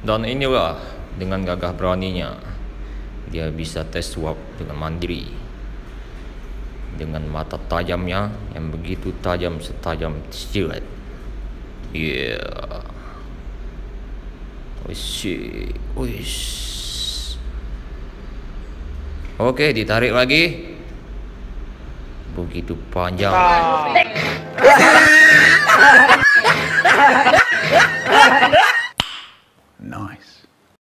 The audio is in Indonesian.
Dan inilah dengan gagah beraninya dia bisa tes swab dengan mandiri, dengan mata tajamnya yang begitu tajam setajam silet. Yeah. Wish. Oke, ditarik lagi. Begitu panjang.